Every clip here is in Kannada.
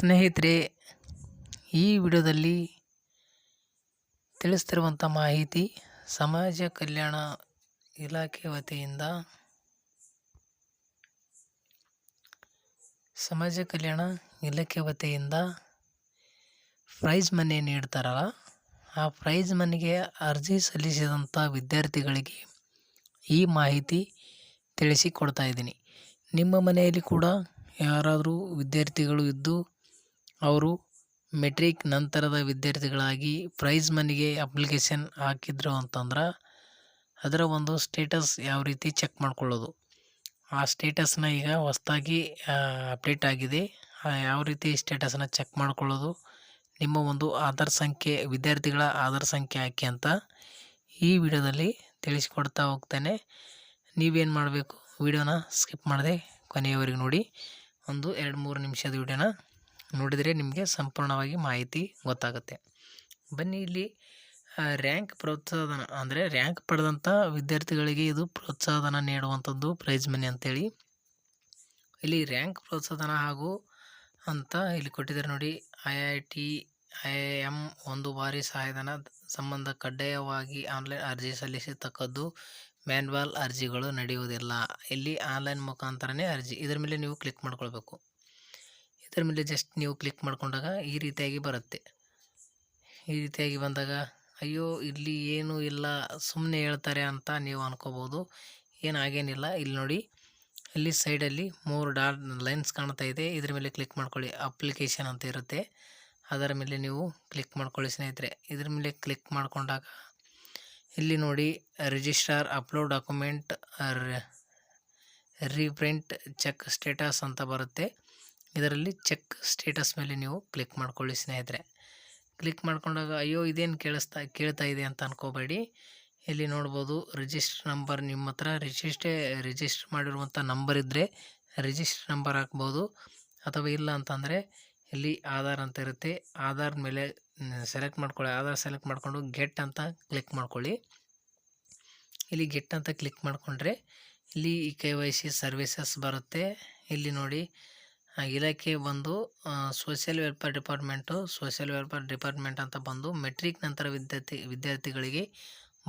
ಸ್ನೇಹಿತರೆ, ಈ ವಿಡಿಯೋದಲ್ಲಿ ತಿಳಿಸ್ತಿರುವಂಥ ಮಾಹಿತಿ ಸಮಾಜ ಕಲ್ಯಾಣ ಇಲಾಖೆ ವತಿಯಿಂದ ಪ್ರೈಸ್ ಮನಿ ನೀಡ್ತಾರಲ್ಲ, ಆ ಪ್ರೈಸ್ ಮನಿಗೆ ಅರ್ಜಿ ಸಲ್ಲಿಸಿದಂಥ ವಿದ್ಯಾರ್ಥಿಗಳಿಗೆ ಈ ಮಾಹಿತಿ ತಿಳಿಸಿಕೊಡ್ತಾ ಇದ್ದೀನಿ. ನಿಮ್ಮ ಮನೆಯಲ್ಲಿ ಕೂಡ ಯಾರಾದರೂ ವಿದ್ಯಾರ್ಥಿಗಳು ಇದ್ದು ಅವರು ಮೆಟ್ರಿಕ್ ನಂತರದ ವಿದ್ಯಾರ್ಥಿಗಳಾಗಿ ಪ್ರೈಸ್ ಮನಿಗೆ ಅಪ್ಲಿಕೇಶನ್ ಹಾಕಿದ್ರು ಅಂತಂದ್ರೆ ಅದರ ಒಂದು ಸ್ಟೇಟಸ್ ಯಾವ ರೀತಿ ಚೆಕ್ ಮಾಡ್ಕೊಳ್ಳೋದು, ಆ ಸ್ಟೇಟಸ್ನ ಈಗ ಹೊಸದಾಗಿ ಅಪ್ಡೇಟ್ ಆಗಿದೆ. ಯಾವ ರೀತಿ ಸ್ಟೇಟಸ್ನ ಚೆಕ್ ಮಾಡ್ಕೊಳ್ಳೋದು, ನಿಮ್ಮ ಒಂದು ಆಧಾರ್ ಸಂಖ್ಯೆ, ವಿದ್ಯಾರ್ಥಿಗಳ ಆಧಾರ್ ಸಂಖ್ಯೆ ಹಾಕಿ ಅಂತ ಈ ವಿಡಿಯೋದಲ್ಲಿ ತಿಳಿಸಿಕೊಡ್ತಾ ಹೋಗ್ತೇನೆ. ನೀವೇನು ಮಾಡಬೇಕು, ವಿಡಿಯೋನ ಸ್ಕಿಪ್ ಮಾಡದೆ ಕೊನೆಯವರೆಗೆ ನೋಡಿ. ಒಂದು 2-3 ನಿಮಿಷದ ವಿಡಿಯೋನ ನೋಡಿದರೆ ನಿಮಗೆ ಸಂಪೂರ್ಣವಾಗಿ ಮಾಹಿತಿ ಗೊತ್ತಾಗುತ್ತೆ. ಬನ್ನಿ, ಇಲ್ಲಿ ರ್ಯಾಂಕ್ ಪ್ರೋತ್ಸಾಹಧನ ಅಂದರೆ ರ್ಯಾಂಕ್ ಪಡೆದಂಥ ವಿದ್ಯಾರ್ಥಿಗಳಿಗೆ ಇದು ಪ್ರೋತ್ಸಾಹಧನ ನೀಡುವಂಥದ್ದು ಪ್ರೈಸ್ ಮನಿ ಅಂತೇಳಿ. ಇಲ್ಲಿ ರ್ಯಾಂಕ್ ಪ್ರೋತ್ಸಾಹಧನ ಹಾಗೂ ಅಂತ ಇಲ್ಲಿ ಕೊಟ್ಟಿದ್ದಾರೆ ನೋಡಿ. IIT IIM 1 ಬಾರಿ ಸಹಾಯಧನ ಸಂಬಂಧ ಕಡ್ಡಾಯವಾಗಿ ಆನ್ಲೈನ್ ಅರ್ಜಿ ಸಲ್ಲಿಸತಕ್ಕದ್ದು. ಮ್ಯಾನ್ಯುವಲ್ ಅರ್ಜಿಗಳು ನಡೆಯುವುದಿಲ್ಲ. ಇಲ್ಲಿ ಆನ್ಲೈನ್ ಮುಖಾಂತರನೇ ಅರ್ಜಿ. ಇದರ ಮೇಲೆ ನೀವು ಕ್ಲಿಕ್ ಮಾಡ್ಕೊಳ್ಬೇಕು. ಇದರ ಮೇಲೆ ಜಸ್ಟ್ ನೀವು ಕ್ಲಿಕ್ ಮಾಡ್ಕೊಂಡಾಗ ಈ ರೀತಿಯಾಗಿ ಬರುತ್ತೆ. ಈ ರೀತಿಯಾಗಿ ಬಂದಾಗ ಅಯ್ಯೋ ಇಲ್ಲಿ ಏನೂ ಇಲ್ಲ, ಸುಮ್ಮನೆ ಹೇಳ್ತಾರೆ ಅಂತ ನೀವು ಅನ್ಕೋಬೋದು. ಹಾಗೇನಿಲ್ಲ. ಇಲ್ಲಿ ನೋಡಿ, ಇಲ್ಲಿ ಸೈಡಲ್ಲಿ 3 ಲೈನ್ಸ್ ಕಾಣ್ತಾ ಇದೆ. ಇದರ ಮೇಲೆ ಕ್ಲಿಕ್ ಮಾಡ್ಕೊಳ್ಳಿ. ಅಪ್ಲಿಕೇಶನ್ ಅಂತ ಇರುತ್ತೆ, ಅದರ ಮೇಲೆ ನೀವು ಕ್ಲಿಕ್ ಮಾಡ್ಕೊಳ್ಳಿ ಸ್ನೇಹಿತರೆ. ಇದರ ಮೇಲೆ ಕ್ಲಿಕ್ ಮಾಡ್ಕೊಂಡಾಗ ಇಲ್ಲಿ ನೋಡಿ, register, upload document, reprint, check status ಅಂತ ಬರುತ್ತೆ. ಇದರಲ್ಲಿ ಚೆಕ್ ಸ್ಟೇಟಸ್ ಮೇಲೆ ನೀವು ಕ್ಲಿಕ್ ಮಾಡ್ಕೊಳ್ಳಿ ಸ್ನೇಹಿತರೆ. ಕ್ಲಿಕ್ ಮಾಡ್ಕೊಂಡಾಗ ಅಯ್ಯೋ ಇದೇನು ಕೇಳ್ತಾ ಇದೆ ಅಂತ ಅನ್ಕೋಬೇಡಿ. ಇಲ್ಲಿ ನೋಡ್ಬೋದು ರಿಜಿಸ್ಟರ್ ನಂಬರ್. ನಿಮ್ಮ ಹತ್ರ ರಿಜಿಸ್ಟರ್ ಮಾಡಿರುವಂಥ ನಂಬರ್ ಇದ್ದರೆ ರಿಜಿಸ್ಟರ್ ನಂಬರ್ ಹಾಕ್ಬೋದು, ಅಥವಾ ಇಲ್ಲ ಅಂತಂದರೆ ಇಲ್ಲಿ ಆಧಾರ್ ಅಂತ ಇರುತ್ತೆ. ಆಧಾರ್ ಮೇಲೆ ಸೆಲೆಕ್ಟ್ ಮಾಡ್ಕೊಳ್ಳಿ. ಆಧಾರ್ ಸೆಲೆಕ್ಟ್ ಮಾಡಿಕೊಂಡು ಗೆಟ್ ಅಂತ ಕ್ಲಿಕ್ ಮಾಡ್ಕೊಳ್ಳಿ. ಇಲ್ಲಿ ಗೆಟ್ ಅಂತ ಕ್ಲಿಕ್ ಮಾಡಿಕೊಂಡ್ರೆ ಇಲ್ಲಿ KYC ಸರ್ವಿಸಸ್ ಬರುತ್ತೆ. ಇಲ್ಲಿ ನೋಡಿ, ಇಲಾಖೆ ಬಂದು ಸೋಷಿಯಲ್ ವೆಲ್ಫೇರ್ ಡಿಪಾರ್ಟ್ಮೆಂಟ್ ಅಂತ ಬಂದು ಮೆಟ್ರಿಕ್ ನಂತರ ವಿದ್ಯಾರ್ಥಿಗಳಿಗೆ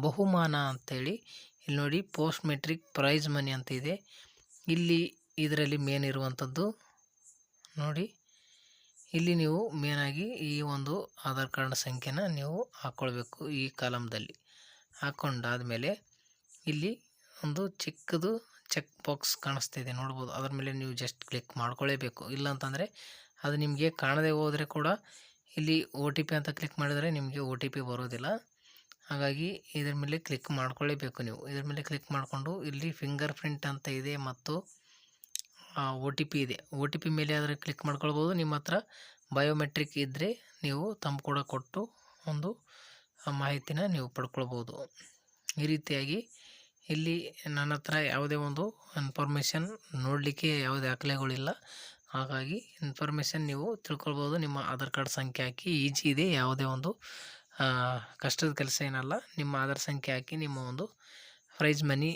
ಬಹುಮಾನ ಅಂತೇಳಿ ಇಲ್ಲಿ ನೋಡಿ, ಪೋಸ್ಟ್ ಮೆಟ್ರಿಕ್ ಪ್ರೈಸ್ ಮನಿ ಅಂತ ಇದೆ. ಇಲ್ಲಿ ಇದರಲ್ಲಿ ಮೇನ್ ಇರುವಂಥದ್ದು ನೋಡಿ, ಇಲ್ಲಿ ನೀವು ಮೇನಾಗಿ ಈ ಒಂದು ಆಧಾರ್ ಕಾರ್ಡ್ ಸಂಖ್ಯೆನ ನೀವು ಹಾಕ್ಕೊಳ್ಬೇಕು. ಈ ಕಾಲಮ್ದಲ್ಲಿ ಹಾಕ್ಕೊಂಡಾದ್ಮೇಲೆ ಇಲ್ಲಿ ಒಂದು ಚಿಕ್ಕದು ಚೆಕ್ ಬಾಕ್ಸ್ ಕಾಣಿಸ್ತಿದೆ ನೋಡ್ಬೋದು. ಅದ್ರ ಮೇಲೆ ನೀವು ಜಸ್ಟ್ ಕ್ಲಿಕ್ ಮಾಡ್ಕೊಳ್ಳೇಬೇಕು. ಇಲ್ಲ ಅಂತಂದರೆ ಅದು ನಿಮಗೆ ಕಾಣದೇ ಹೋದರೆ ಕೂಡ ಇಲ್ಲಿ OTP ಅಂತ ಕ್ಲಿಕ್ ಮಾಡಿದರೆ ನಿಮಗೆ OTP ಬರೋದಿಲ್ಲ. ಹಾಗಾಗಿ ಇದ್ರ ಮೇಲೆ ಕ್ಲಿಕ್ ಮಾಡ್ಕೊಳ್ಳೇಬೇಕು ನೀವು. ಇದ್ರ ಮೇಲೆ ಕ್ಲಿಕ್ ಮಾಡಿಕೊಂಡು ಇಲ್ಲಿ ಫಿಂಗರ್ ಪ್ರಿಂಟ್ ಅಂತ ಇದೆ ಮತ್ತು OTP ಇದೆ. OTP ಮೇಲೆ ಆದರೆ ಕ್ಲಿಕ್ ಮಾಡ್ಕೊಳ್ಬೋದು. ನಿಮ್ಮ ಹತ್ರ ಬಯೋಮೆಟ್ರಿಕ್ ಇದ್ದರೆ ನೀವು ತಮ್ಮ ಕೂಡ ಕೊಟ್ಟು ಒಂದು ಮಾಹಿತಿನ ನೀವು ಪಡ್ಕೊಳ್ಬೋದು. ಈ ರೀತಿಯಾಗಿ ಇಲ್ಲಿ ನನ್ನ ಹತ್ರ ಯಾವುದೇ ಒಂದು ಇನ್ಫಾರ್ಮೇಷನ್ ನೋಡಲಿಕ್ಕೆ ಯಾವುದೇ ದಾಖಲೆಗಳಿಲ್ಲ. ಹಾಗಾಗಿ ಇನ್ಫಾರ್ಮೇಷನ್ ನೀವು ತಿಳ್ಕೊಳ್ಬೋದು. ನಿಮ್ಮ ಆಧಾರ್ ಕಾರ್ಡ್ ಸಂಖ್ಯೆ ಹಾಕಿ ಈಜಿ ಇದೆ, ಯಾವುದೇ ಒಂದು ಕಷ್ಟದ ಕೆಲಸ ಏನಲ್ಲ. ನಿಮ್ಮ ಆಧಾರ್ ಸಂಖ್ಯೆ ಹಾಕಿ ನಿಮ್ಮ ಒಂದು ಪ್ರೈಸ್ ಮನಿ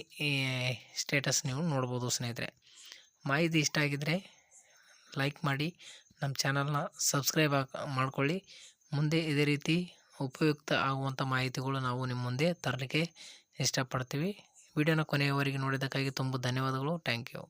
ಸ್ಟೇಟಸ್ ನೀವು ನೋಡ್ಬೋದು ಸ್ನೇಹಿತರೆ. ಮಾಹಿತಿ ಇಷ್ಟ ಆಗಿದ್ದರೆ ಲೈಕ್ ಮಾಡಿ, ನಮ್ಮ ಚಾನಲ್ನ ಸಬ್ಸ್ಕ್ರೈಬ್ ಮಾಡ್ಕೊಳ್ಳಿ. ಮುಂದೆ ಇದೇ ರೀತಿ ಉಪಯುಕ್ತ ಆಗುವಂಥ ಮಾಹಿತಿಗಳು ನಾವು ನಿಮ್ಮ ಮುಂದೆ ತರಲಿಕ್ಕೆ ಇಷ್ಟಪಡ್ತೀವಿ. ವಿಡಿಯೋನ ಕೊನೆಯವರೆಗೆ ನೋಡಿದ್ದಕ್ಕಾಗಿ ತುಂಬ ಧನ್ಯವಾದಗಳು. Thank you.